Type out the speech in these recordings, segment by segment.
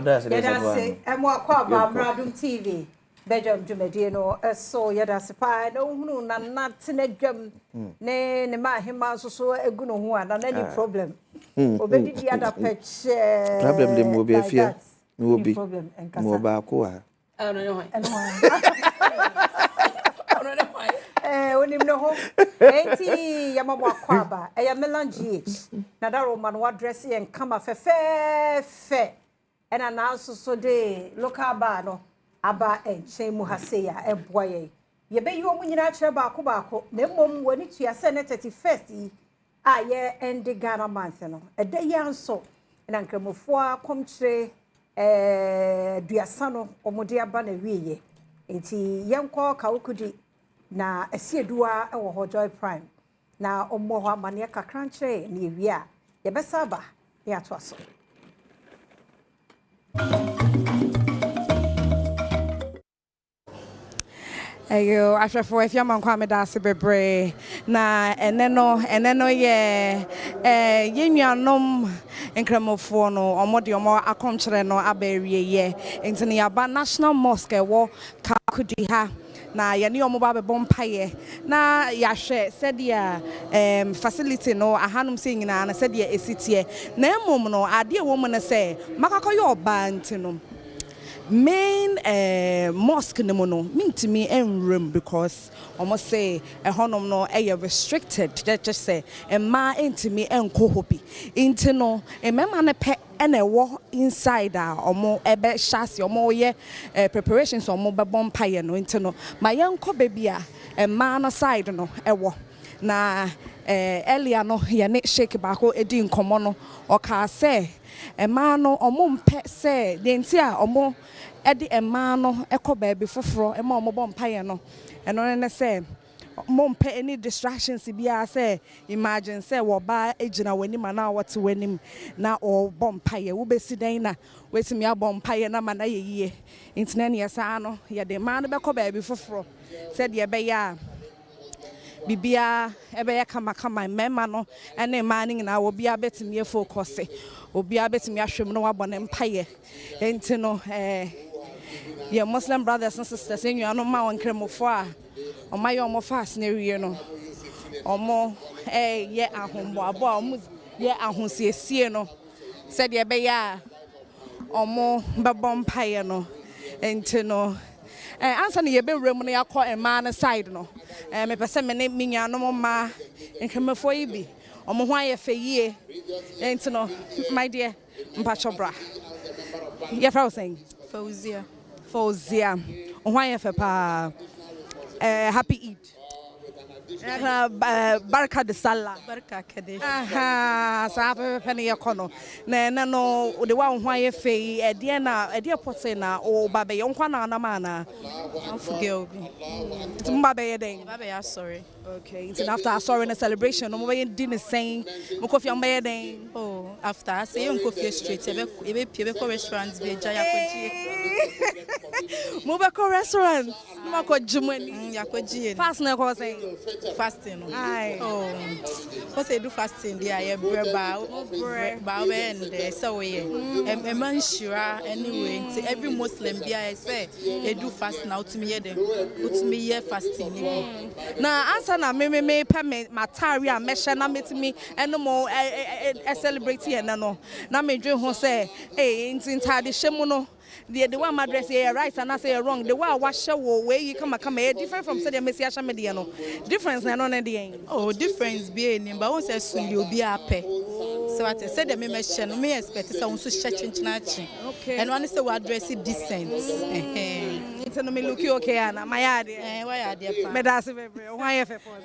does it? And what called Badwam TV. Bedroom Jumedi no so yada sepa no hunu na natine dwam ne ma hema so egunu ho ana any problem obedi di ada patch problem dem obi afia no obi problem enkasa mo ba ko ha no onim no ho enti yamamo akwaba eya melange na da roman wa dress yen kama fe ena na so de local bar no aba enche mu haseya eboye ye be yo mu nyina kire baako na mmom woni tuase na 31st yi a ye end Ghana month no eda yanso na nkramofo akomkire duasa no omode aba na wiye enti yenko kawukudi na asieduwa ewo ho Joy Prime na ommo ho amane kakra nkire na ewie a ye be saba ya to aso. Ayo afefo afia mankwa me da se bebre na eneno ye yenuanom nkramofo no omode omo akomkire no abawie ye ntini aba National Mosque wo Kakudi ha na yene omo ba bebom paye na yahwe sedia facility no ahanum se nyina na sedia esitie na emom no ade wo mu ne se makakoyo oba ntino main mosque no mintimi enrem because almost say a honom no restricted just say a ma intimi enko hobi intino a mema ne pe ene wo inside omo ebe shasi omo ye preparations omo bebom paye no intino ma yenko bebia a ma no side no ewo na earlier no ye ne shake bako edi nkomo no oka say ema no omo mpe say de ntia omo edi ema no ekoba bi foforo ema omo bom paye no eno ne say omo mpe any distractions bia say imagine say wo ba ejina wani ma na wote wani na o bom paye wo besi dan na wetimi abom paye na ma na yeyiye intina ne yesa no ye de ma no bekoba bi foforo say de be ya bibia ebe ya kama mema no ene ma ni na obi abetimi focus obi abetimi ahwem no wabone mpaye enti no ye Muslim brothers and sisters enyu anu ma won kremofo a omaye omo fast na wie no omo ye ahombo abo a omo ye ahosiesie no said ye be ya omo bebom mpaye no enti no answer na ye be wrem no yakọ ema na side no me pese me ne minyanom ma nkemefo yi bi omo ho aye feyie enti no my dear mpacho bra ye fra saying Fauzia ho aye fe pa happy Eid barka de sala barka kede sabe pene yakono na no de wa ho aye fe e pote na o babe yo nkwa na ma na afuge obi mba be den babe ya sorry okay it's after sorry na celebration no mo be din saying mo kofi am be den oh after say yo kofi straight e be pie be ko restaurant be ja yakoji mo be ko restaurant mo ko jumani yakoji fast na ko saying fasting no oh what say do fasting there ya ba and so we e man sure anyway every Muslim bia say e do fast now to me ye fasting na answer na me pa me matari a mesha na metimi eno mo celebrate here no na me dwen ho say ntintade hyemu no the one address here right and I say wrong the one wash way you come different from say the message media no difference na no na dey oh difference be any but won say suli obi ape so what say the me mention no me expect say won so chinchina chi and one say we address it decent it's no me look okay ana my yard why yard pa me da say why fe for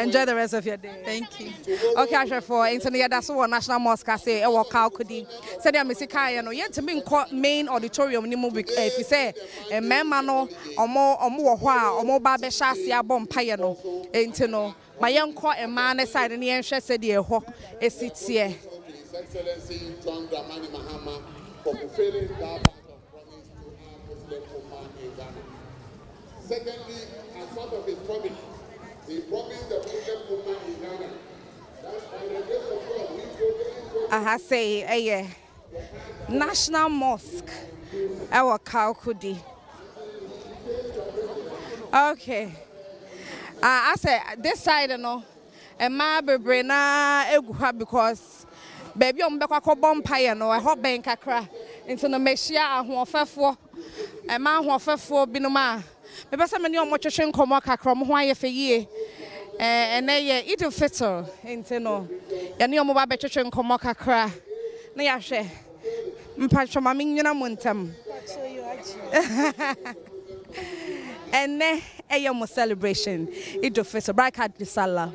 enjoy the rest of your day thank you okay I for into the that's one National Mosque say e work out kudi say the mesika no yet me main auditorium ni mu if say mema no omo wo ho a omo ba be hya ase abom paye no enti no ma yenko ema na side ne yenhwe se de ho esitie Excellency John Dramani Mahama for fulfilling that part of promise to our Muslim Ummah in Ghana. Secondly, as part of his promise, he promised the Muslim Ummah in Ghana that by the grace of God we go National Mosque ewo Kaukudi. Okay. I say this side no and my bebre na egu because baby ombekwa ko bompire no I hope ben kakra into no mehia ahoofefo e ma ahoofefo binuma me pesa me ne omo twetwe nkomo kakra mo ho ayefe yie ene ye Eid Fitr into no ya ne omo ba betwetwe nkomo kakra na ya hwe mpacho ma me nyina montam ene mo celebration Eid Fitr Barakat Salah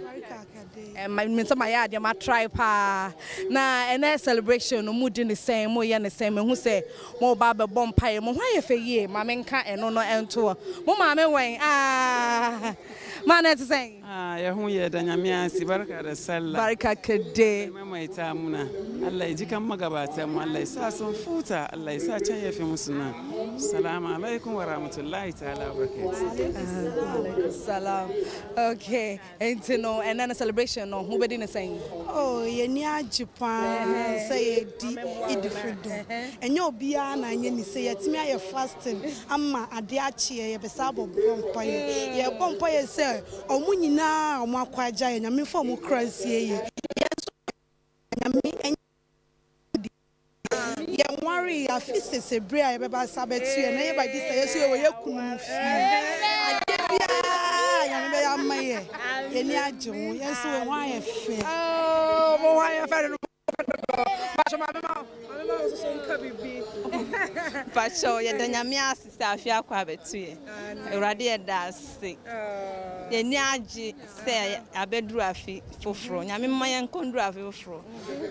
my yard my tribe na ene celebration no mood the same mo ye the same who say mo ba be bompire mo hwan ye fe ye ma me nka eno no ento mo ma me wen man it say ya hu ye da nyame asi barka da sallah barka kade mai ta muna Allah ya ji kan magabatan mu Allah ya sa sun futa Allah ya sa can ya fi musu nan assalamu alaikum wa rahmatullahi ta'ala wa barakatuh salam okay ento no and then a celebration no who be din saying oh ye ni ajipa say di idifredo enye obia na anye ni say yetimi aye fasting ama ade ache ye be sabo bompaye ye bompaye say omu nyina omu akwaja ye nyame fo mu kransie ye nyame ye worry afise sebre aye be ba sabetu ye na ye ba di say yesu ye we kunu fi ade bia nyame be ya maye ye ni ajo yesu we wan ye fe oh mo wan ye fe no Pacho mama so nka bibi Pacho ye da nyame asisa afia kwa betu ye Ewrade ye da ase ye ni agi se abeduru afi foforo nyame mma ye nkonduru afi foforo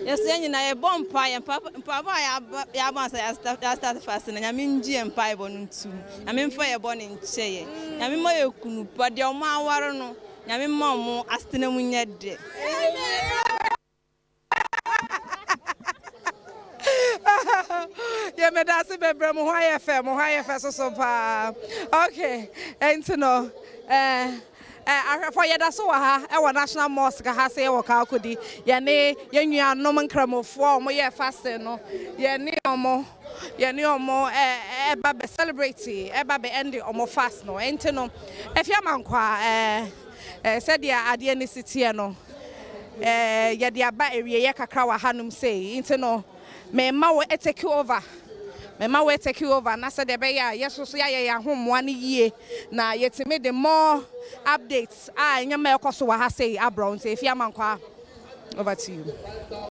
yeso ye nyina ye bompa ye papa ya ba sa ya start fast na nyame nji ye mpa ye bonu ntu nyame mfa ye bonu nche ye nyame mma ye kunu pa de o ma aware no nyame mma mo astena mu nyede yeah, me that's bebre mo hwa ye fe so pa okay enti no for ye da so wa ha e wo National Mosque ha se e wo ka akodi ye ne ye nuanom nkramofo mo ye fasting no ye ne omo e ba be celebrate e ba be end omo fast no enti no efia mankwa said dia ade ne sitie no ye dia ba ewie ye kakra wa hanum sei enti no me ma we take over na said the be ya yeso so ya homoa ne yie na yetime the more updates nyama ekoso wa ha say abrown say if ya mankwa over to you